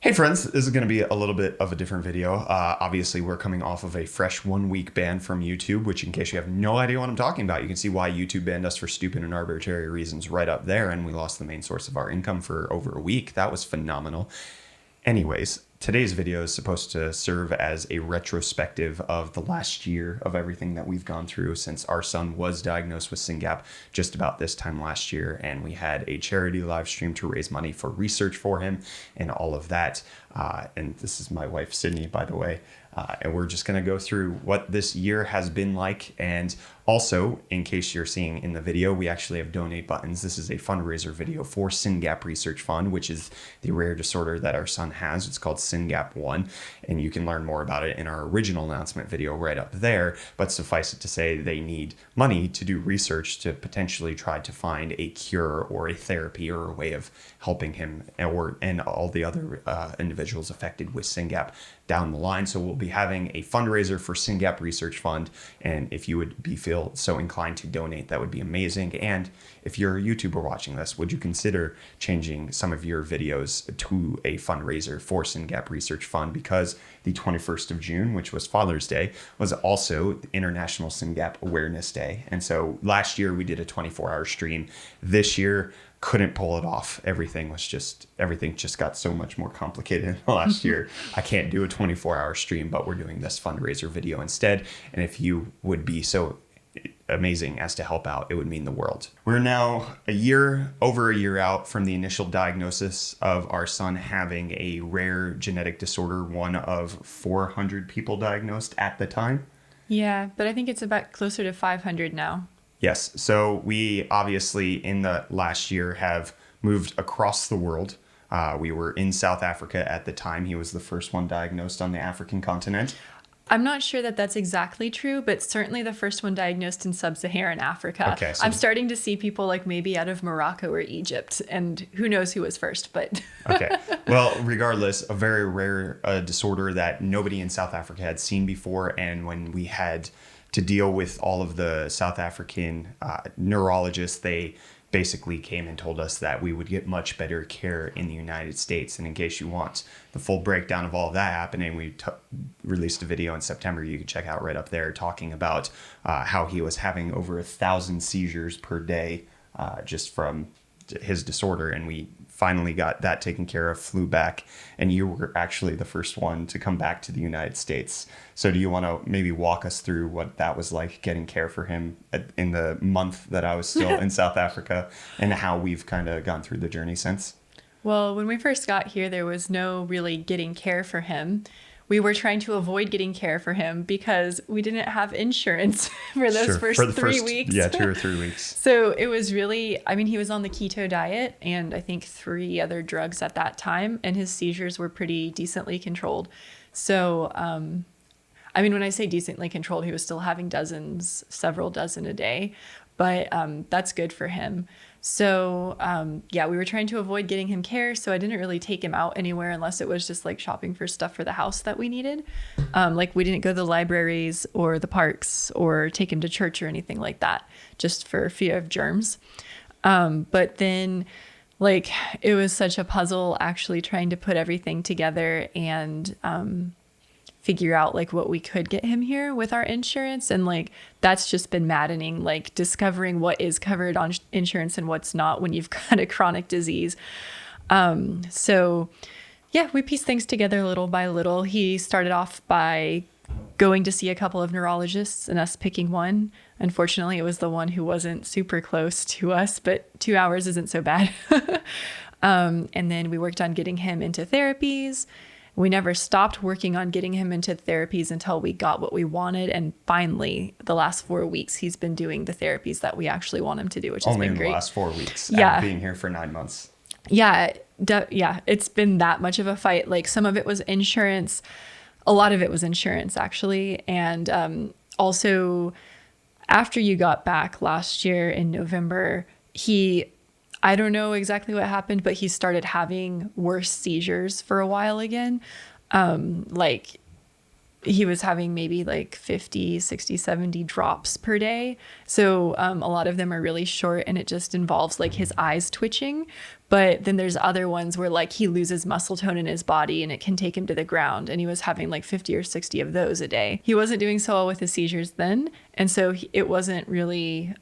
Hey friends, this is going to be a little bit of a different video. Obviously, we're coming off of a fresh 1 week ban from YouTube, which in case you have no idea what I'm talking about, you can see why YouTube banned us for stupid and arbitrary reasons right up there, and we lost the main source of our income for over a week. That was phenomenal. Anyways, today's video is supposed to serve as a retrospective of the last year of everything that we've gone through since our son was diagnosed with SYNGAP just about this time last year. And we had a charity live stream to raise money for research for him and all of that. And this is my wife, Sydney, by the way. And we're just going to go through what this year has been like. And also, in case you're seeing in the video, we actually have donate buttons. This is a fundraiser video for SYNGAP Research Fund, which is the rare disorder that our son has. It's called SYNGAP 1, and you can learn more about it in our original announcement video right up there. But suffice it to say, they need money to do research to potentially try to find a cure or a therapy or a way of helping him and all the other individuals affected with SYNGAP down the line. So we'll be having a fundraiser for SYNGAP Research Fund, and if you would feel so inclined to donate, that would be amazing. And if you're a YouTuber watching this, would you consider changing some of your videos to a fundraiser for SYNGAP Research Fund, because the 21st of June, which was Father's Day, was also International SYNGAP Awareness Day. And so last year we did a 24-hour stream. This year couldn't pull it off. Everything just got so much more complicated last year. I can't do a 24-hour stream, but we're doing this fundraiser video instead. And if you would be so amazing as to help out, it would mean the world. We're now over a year out from the initial diagnosis of our son having a rare genetic disorder, one of 400 people diagnosed at the time. Yeah, but I think it's about closer to 500 now. Yes. So we obviously in the last year have moved across the world. We were in South Africa at the time. He was the first one diagnosed on the African continent. I'm not sure that that's exactly true, but certainly the first one diagnosed in sub-Saharan Africa. Okay, so I'm starting to see people like maybe out of Morocco or Egypt, and who knows who was first, but... Okay. Well, regardless, a very rare disorder that nobody in South Africa had seen before. And when we had to deal with all of the South African neurologists, they basically came and told us that we would get much better care in the United States. And in case you want the full breakdown of all of that happening, we released a video in September you can check out right up there talking about how he was having over 1,000 seizures per day just from his disorder. And we finally got that taken care of, flew back, and you were actually the first one to come back to the United States. So do you want to maybe walk us through what that was like, getting care for him in the month that I was still in South Africa, and how we've kind of gone through the journey since? Well, when we first got here, there was no really getting care for him. We were trying to avoid getting care for him because we didn't have insurance for those first 3 weeks. Yeah, 2 or 3 weeks. So it was really, he was on the keto diet and I think 3 other drugs at that time, and his seizures were pretty decently controlled. So, when I say decently controlled, he was still having several dozen a day, but that's good for him. So, we were trying to avoid getting him care. So I didn't really take him out anywhere unless it was just like shopping for stuff for the house that we needed. Like we didn't go to the libraries or the parks or take him to church or anything like that, just for fear of germs. But then it was such a puzzle actually trying to put everything together and, figure out what we could get him here with our insurance. And that's just been maddening, discovering what is covered on insurance and what's not when you've got a chronic disease. We pieced things together little by little. He started off by going to see a couple of neurologists and us picking one. Unfortunately, it was the one who wasn't super close to us, but 2 hours isn't so bad. And then we worked on getting him into therapies. We never stopped working on getting him into therapies until we got what we wanted. And finally, the last 4 weeks, he's been doing the therapies that we actually want him to do, which has been great. Only in the last 4 weeks after being here for 9 months. Yeah. It's been that much of a fight. Some of it was insurance. A lot of it was insurance, actually. And also, after you got back last year in November, I don't know exactly what happened, but he started having worse seizures for a while again. he was having maybe like 50, 60, 70 drops per day. So a lot of them are really short and it just involves like his eyes twitching. But then there's other ones where like he loses muscle tone in his body and it can take him to the ground. And he was having like 50 or 60 of those a day. He wasn't doing so well with his seizures then. And so it wasn't really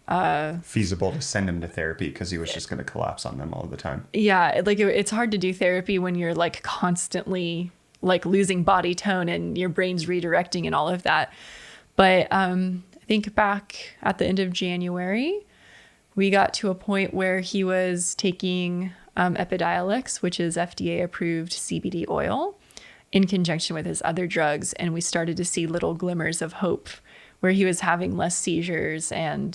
feasible to send him to therapy because he was just going to collapse on them all the time. Yeah, like it's hard to do therapy when you're like constantly like losing body tone and your brain's redirecting and all of that. But I think back at the end of January, we got to a point where he was taking Epidiolex, which is FDA approved CBD oil, in conjunction with his other drugs. And we started to see little glimmers of hope where he was having less seizures and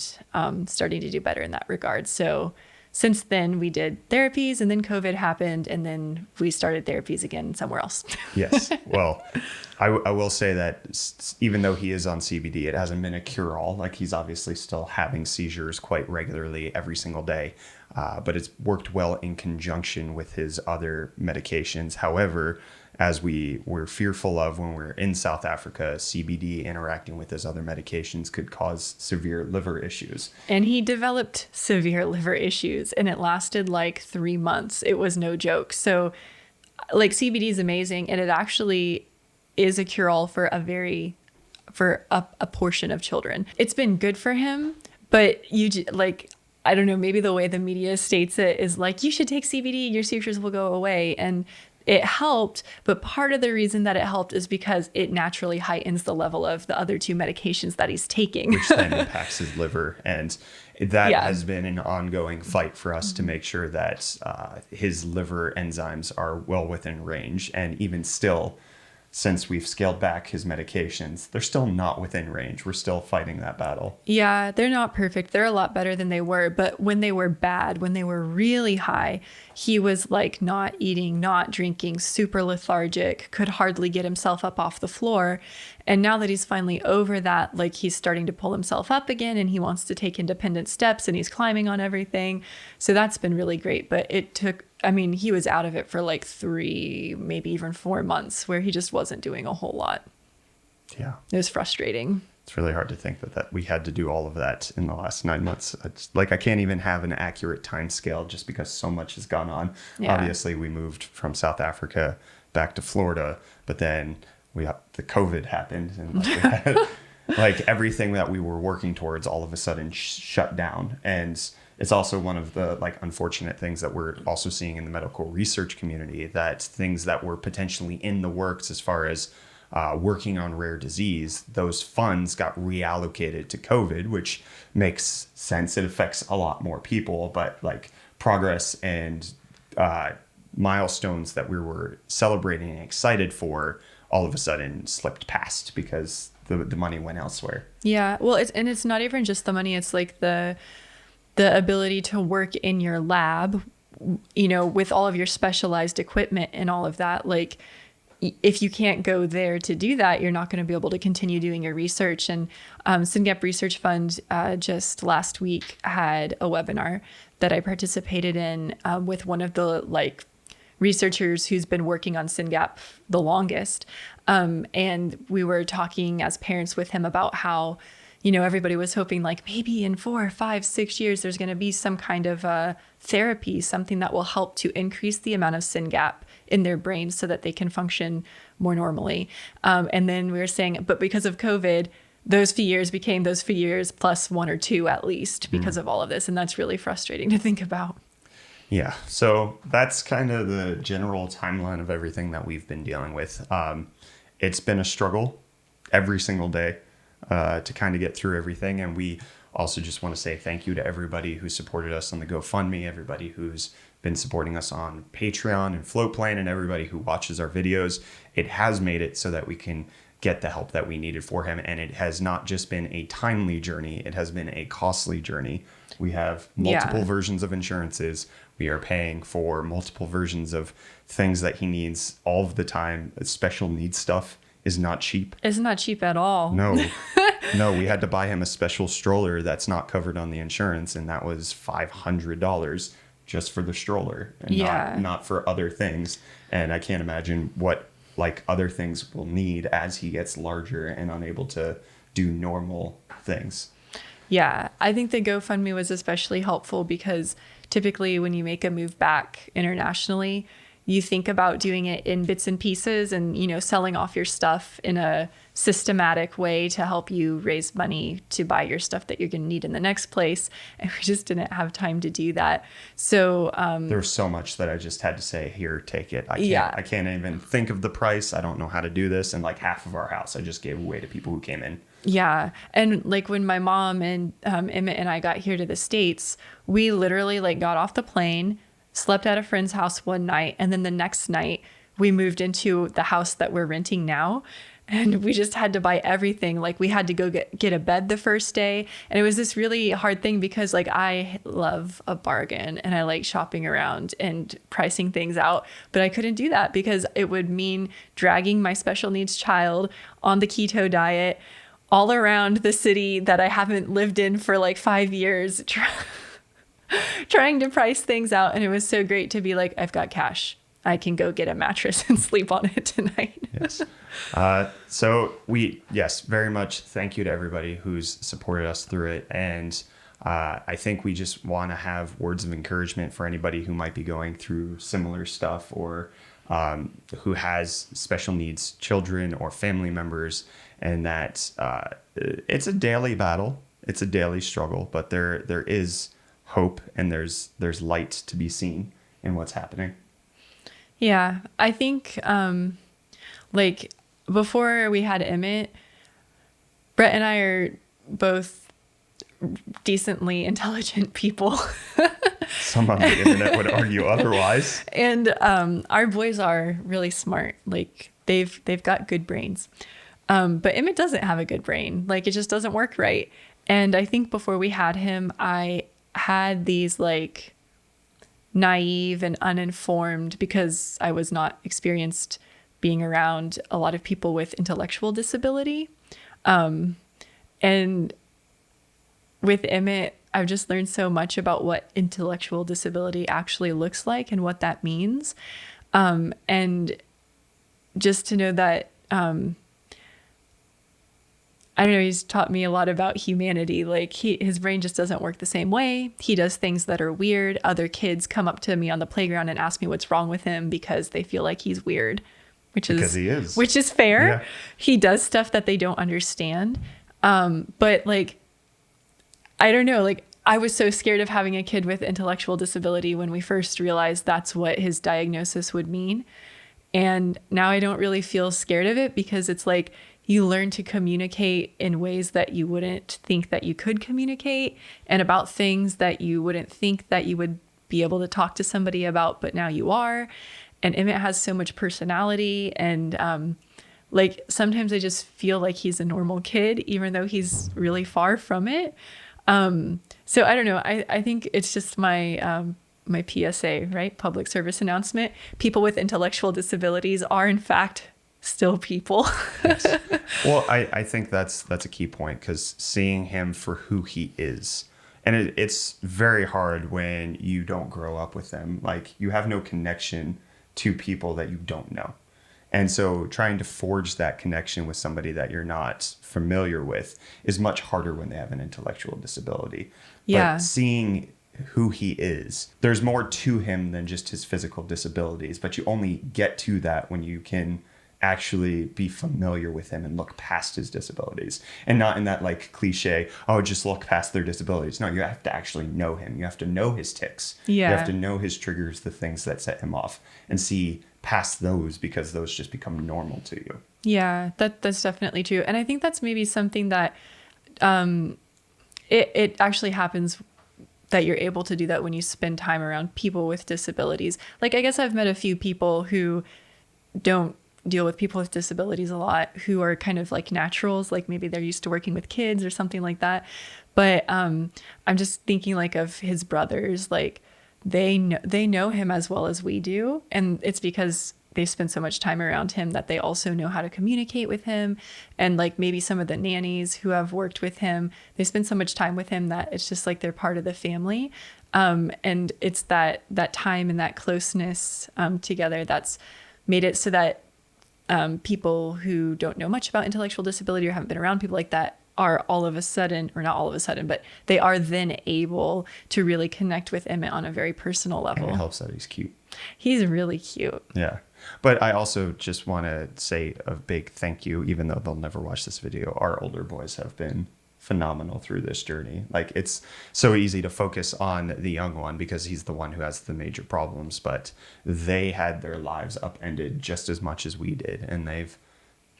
starting to do better in that regard. So since then, we did therapies, and then COVID happened, and then we started therapies again somewhere else. Yes. Well, I will say that even though he is on CBD, it hasn't been a cure-all. Like, he's obviously still having seizures quite regularly every single day, but it's worked well in conjunction with his other medications. However, as we were fearful of when we were in South Africa, CBD interacting with his other medications could cause severe liver issues. And he developed severe liver issues, and it lasted like 3 months. It was no joke. So like CBD is amazing, and it actually is a cure-all for a portion of children. It's been good for him, but I don't know, maybe the way the media states it is like, you should take CBD, your seizures will go away. And it helped, but part of the reason that it helped is because it naturally heightens the level of the other two medications that he's taking. Which then impacts his liver. And that has been an ongoing fight for us to make sure that his liver enzymes are well within range. And even still, since we've scaled back his medications, they're still not within range. We're still fighting that battle. Yeah, they're not perfect. They're a lot better than they were. But when they were bad, when they were really high, he was like not eating, not drinking, super lethargic, could hardly get himself up off the floor. And now that he's finally over that, like he's starting to pull himself up again and he wants to take independent steps and he's climbing on everything. So that's been really great. But he was out of it for like 3, maybe even 4 months where he just wasn't doing a whole lot. Yeah. It was frustrating. It's really hard to think that we had to do all of that in the last 9 months. It's like, I can't even have an accurate time scale just because so much has gone on. Yeah. Obviously, we moved from South Africa back to Florida, but then the COVID happened and like everything that we were working towards all of a sudden shut down. And it's also one of the like unfortunate things that we're also seeing in the medical research community, that things that were potentially in the works as far as working on rare disease, those funds got reallocated to COVID, which makes sense. It affects a lot more people, but like progress and milestones that we were celebrating and excited for all of a sudden slipped past because the money went elsewhere. Yeah. Well, it's not even just the money. It's like the ability to work in your lab, with all of your specialized equipment and all of that. Like, if you can't go there to do that, you're not going to be able to continue doing your research. And SynGAP Research Fund just last week had a webinar that I participated in with one of the researchers who's been working on SynGAP the longest. And we were talking as parents with him about how, everybody was hoping like maybe in 4, 5, 6 years, there's going to be some kind of therapy, something that will help to increase the amount of SynGAP in their brains so that they can function more normally. And then we were saying, but because of COVID, those few years became those few years plus 1 or 2 at least because of all of this. And that's really frustrating to think about. Yeah. So that's kind of the general timeline of everything that we've been dealing with. It's been a struggle every single day to kind of get through everything. And we also just want to say thank you to everybody who supported us on the GoFundMe, everybody who's been supporting us on Patreon and Floatplane, and everybody who watches our videos. It has made it so that we can get the help that we needed for him. And it has not just been a timely journey, it has been a costly journey. We have multiple versions of insurances. We are paying for multiple versions of things that he needs all of the time. Special needs stuff is not cheap. It's not cheap at all. No. No, we had to buy him a special stroller that's not covered on the insurance, and that was $500 just for the stroller and not for other things. And I can't imagine what like other things will need as he gets larger and unable to do normal things. Yeah, I think the GoFundMe was especially helpful because typically when you make a move back internationally, you think about doing it in bits and pieces and, you know, selling off your stuff in a systematic way to help you raise money to buy your stuff that you're going to need in the next place. And we just didn't have time to do that. So There's so much that I just had to say, here, take it. Yeah. I can't even think of the price. I don't know how to do this. And like half of our house, I just gave away to people who came in. Yeah. And like when my mom and Emmett and I got here to the States, we literally like got off the plane, slept at a friend's house one night, and then the next night we moved into the house that we're renting now. And we just had to buy everything. Like we had to go get a bed the first day. And it was this really hard thing because like I love a bargain and I like shopping around and pricing things out. But I couldn't do that because it would mean dragging my special needs child on the keto diet all around the city that I haven't lived in for like 5 years, trying to price things out. And it was so great to be like, I've got cash. I can go get a mattress and sleep on it tonight. Yes. So very much thank you to everybody who's supported us through it. And I think we just want to have words of encouragement for anybody who might be going through similar stuff or who has special needs children or family members, and that it's a daily battle. It's a daily struggle, but there is hope and there's light to be seen in what's happening. Yeah, I think like before we had Emmett, Brett and I are both decently intelligent people. Some on the internet would argue otherwise. And our boys are really smart. Like they've got good brains. But Emmett doesn't have a good brain. Like it just doesn't work right. And I think before we had him, I had these like naive and uninformed, because I was not experienced being around a lot of people with intellectual disability. And with Emmett, I've just learned so much about what intellectual disability actually looks like and what that means. And just to know that, I don't know, he's taught me a lot about humanity. Like his brain just doesn't work the same way. He does things that are weird. Other kids come up to me on the playground and ask me what's wrong with him because they feel like he's weird, which is fair. Yeah. He does stuff that they don't understand. But like, I don't know, like I was so scared of having a kid with intellectual disability when we first realized that's what his diagnosis would mean. And now I don't really feel scared of it because it's like, you learn to communicate in ways that you wouldn't think that you could communicate, and about things that you wouldn't think that you would be able to talk to somebody about, but now you are. And Emmett has so much personality, and like sometimes I just feel like he's a normal kid, even though he's really far from it. So I don't know. I think it's just my my PSA, right? Public service announcement. People with intellectual disabilities are in fact still people. Yes. Well, I think that's a key point, because seeing him for who he is, and it's very hard when you don't grow up with them. Like you have no connection to people that you don't know. And so trying to forge that connection with somebody that you're not familiar with is much harder when they have an intellectual disability. Yeah. But seeing who he is, there's more to him than just his physical disabilities, but you only get to that when you can actually be familiar with him and look past his disabilities, and not in that like cliche, oh, just look past their disabilities. No, you have to actually know him. You have to know his tics. Yeah. You have to know his triggers, the things that set him off, and see past those, because those just become normal to you. Yeah, that's definitely true. And I think that's maybe something that it actually happens, that you're able to do that when you spend time around people with disabilities. Like I guess I've met a few people who don't deal with people with disabilities a lot, who are kind of like naturals, like maybe they're used to working with kids or something like that. But I'm just thinking like of his brothers, like they know him as well as we do, and it's because they spend so much time around him that they also know how to communicate with him. And like maybe some of the nannies who have worked with him, they spend so much time with him that it's just like they're part of the family. And it's that time and that closeness together that's made it so that people who don't know much about intellectual disability or haven't been around people like that are all of a sudden, or not all of a sudden, but they are then able to really connect with Emmett on a very personal level. And it helps that he's cute. He's really cute. Yeah. But I also just want to say a big thank you, even though they'll never watch this video. Our older boys have been phenomenal through this journey. Like, it's so easy to focus on the young one because he's the one who has the major problems, but they had their lives upended just as much as we did, and they've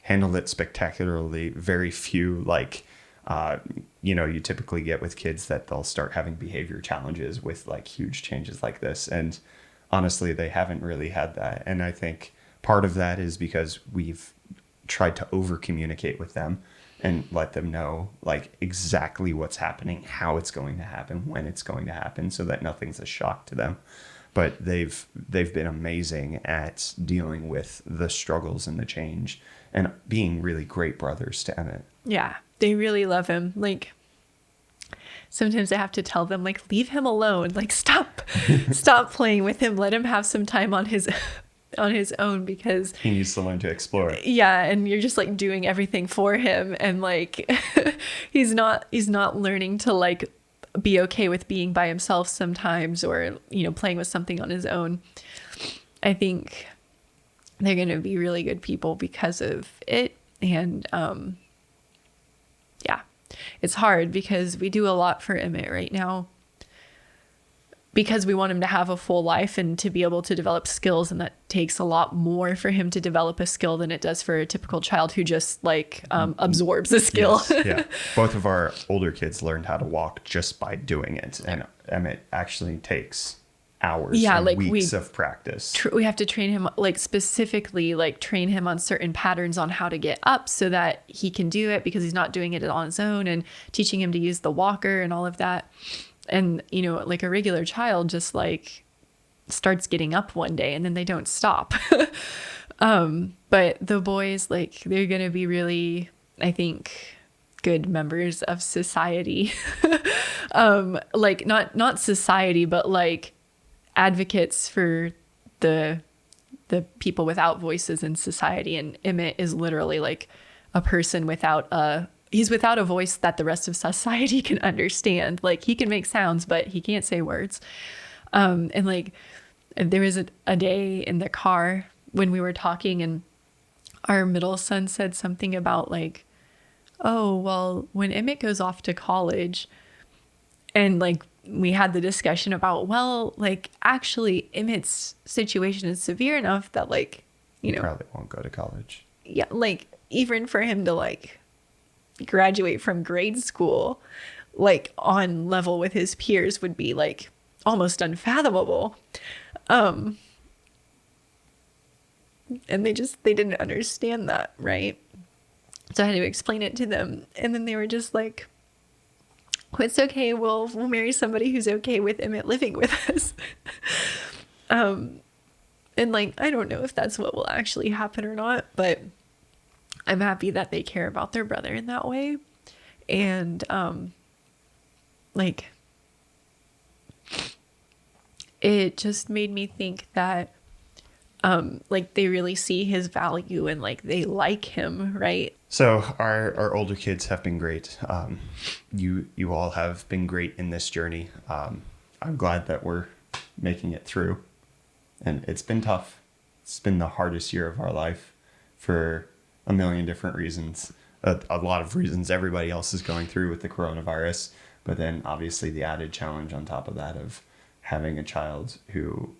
handled it spectacularly. Very few, like, you typically get with kids that they'll start having behavior challenges with like huge changes like this. And honestly, they haven't really had that. And I think part of that is because we've tried to over communicate with them and let them know like exactly what's happening, how it's going to happen, when it's going to happen, so that nothing's a shock to them. But they've been amazing at dealing with the struggles and the change and being really great brothers to Emmett. Yeah, they really love him. Like, sometimes I have to tell them, like, leave him alone. Like, stop playing with him. Let him have some time on his own, because He needs to learn to explore. yeah, and you're just like doing everything for him, and like he's not learning to like be okay with being by himself sometimes, or playing with something on his own. I think they're going to be really good people because of it. And yeah, it's hard because we do a lot for Emmett right now because we want him to have a full life and to be able to develop skills. And that takes a lot more for him to develop a skill than it does for a typical child who just like absorbs a skill. Yes, yeah. Both of our older kids learned how to walk just by doing it. And Emmett actually takes hours and like weeks of practice. We have to train him, like specifically like train him on certain patterns on how to get up so that he can do it, because he's not doing it on his own, and teaching him to use the walker and all of that. And, like a regular child just like starts getting up one day and then they don't stop. But the boys, like, they're going to be really, I think, good members of society. Like not society, but like advocates for the people without voices in society. And Emmett is literally like a person he's without a voice that the rest of society can understand. Like, he can make sounds, but he can't say words. And like, there was a day in the car when we were talking, and our middle son said something about like, oh, well, when Emmett goes off to college, and like, we had the discussion about, well, like, actually Emmett's situation is severe enough that like, He probably won't go to college. Yeah. Like, even for him to like graduate from grade school like on level with his peers would be like almost unfathomable. And they didn't understand that, right? So I had to explain it to them, and then they were just like, oh, it's okay, we'll marry somebody who's okay with Emmett living with us. And like, I don't know if that's what will actually happen or not, but I'm happy that they care about their brother in that way. And like, it just made me think that like, they really see his value and like they like him, right? So our older kids have been great. You all have been great in this journey. I'm glad that we're making it through, and it's been tough. It's been the hardest year of our life for a million different reasons, a lot of reasons everybody else is going through with the coronavirus, but then obviously the added challenge on top of that of having a child who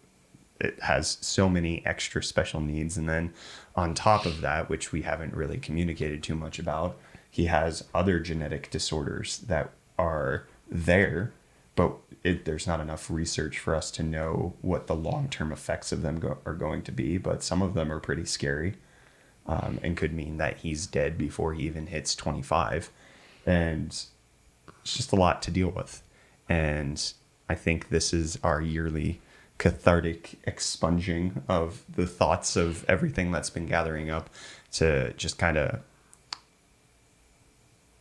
it has so many extra special needs. And then on top of that, which we haven't really communicated too much about, he has other genetic disorders that are there, but there's not enough research for us to know what the long-term effects of them are going to be. But some of them are pretty scary. And could mean that he's dead before he even hits 25. And it's just a lot to deal with. And I think this is our yearly cathartic expunging of the thoughts of everything that's been gathering up, to just kind of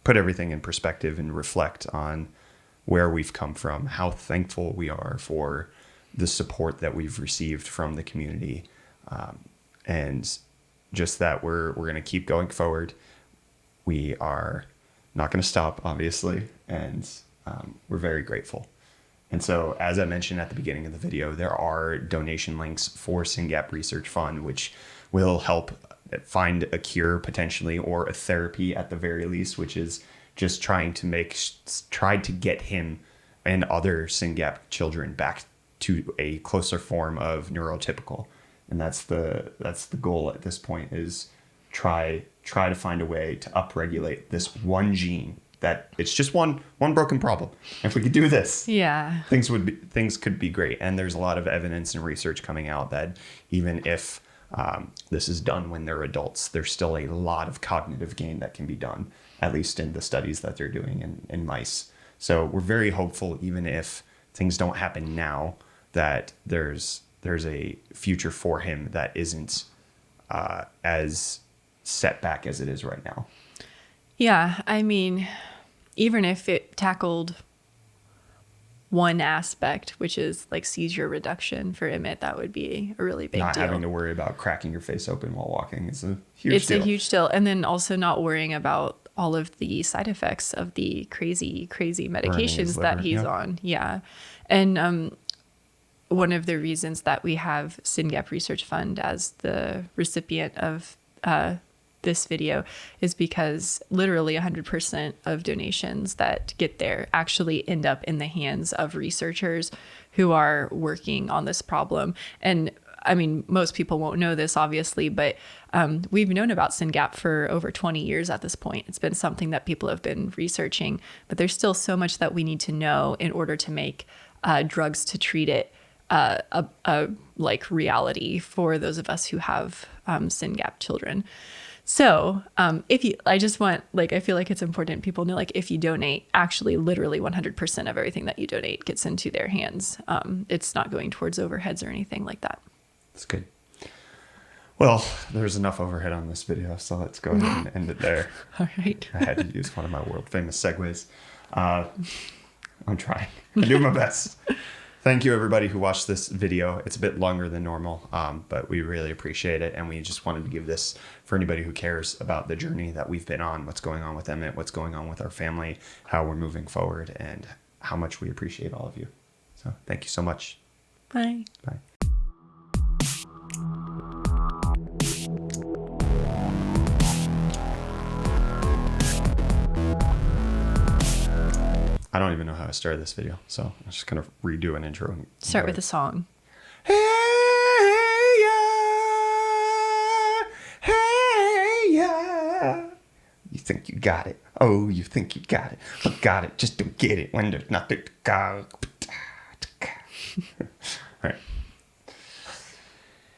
put everything in perspective and reflect on where we've come from, how thankful we are for the support that we've received from the community. And just that we're going to keep going forward. We are not going to stop, obviously, and we're very grateful. And so, as I mentioned at the beginning of the video, there are donation links for SYNGAP Research Fund, which will help find a cure potentially, or a therapy at the very least, which is just try to get him and other SYNGAP children back to a closer form of neurotypical. And that's the goal at this point, is try to find a way to upregulate this one gene. That it's just one broken problem. If we could do this, yeah, things could be great. And there's a lot of evidence and research coming out that even if this is done when they're adults, there's still a lot of cognitive gain that can be done, at least in the studies that they're doing in mice. So we're very hopeful, even if things don't happen now, that there's a future for him that isn't as set back as it is right now. Yeah, I mean, even if it tackled one aspect, which is like seizure reduction for Emmett, that would be a really big deal. Not having to worry about cracking your face open while walking is a huge deal. It's a huge deal. And then also not worrying about all of the side effects of the crazy medications that he's on. Yeah. And one of the reasons that we have SYNGAP Research Fund as the recipient of this video is because literally 100% of donations that get there actually end up in the hands of researchers who are working on this problem. And I mean, most people won't know this, obviously, but we've known about SYNGAP for over 20 years at this point. It's been something that people have been researching, but there's still so much that we need to know in order to make drugs to treat it a like reality for those of us who have SYNGAP children. So I feel like it's important people know, like, if you donate, actually literally 100% of everything that you donate gets into their hands. It's not going towards overheads or anything like that. That's good. Well, there's enough overhead on this video, so let's go ahead and end it there. All right. I had to use one of my world famous segues. I'm trying. I'm doing my best. Thank you, everybody who watched this video. It's a bit longer than normal, but we really appreciate it. And we just wanted to give this for anybody who cares about the journey that we've been on, what's going on with Emmett, what's going on with our family, how we're moving forward, and how much we appreciate all of you. So thank you so much. Bye. Bye. I don't even know how I started this video, so I'm just going to redo an intro. Start with a song. Hey, yeah, hey, yeah. You think you got it. Oh, you think you got it. But got it, just don't get it when there's nothing to go.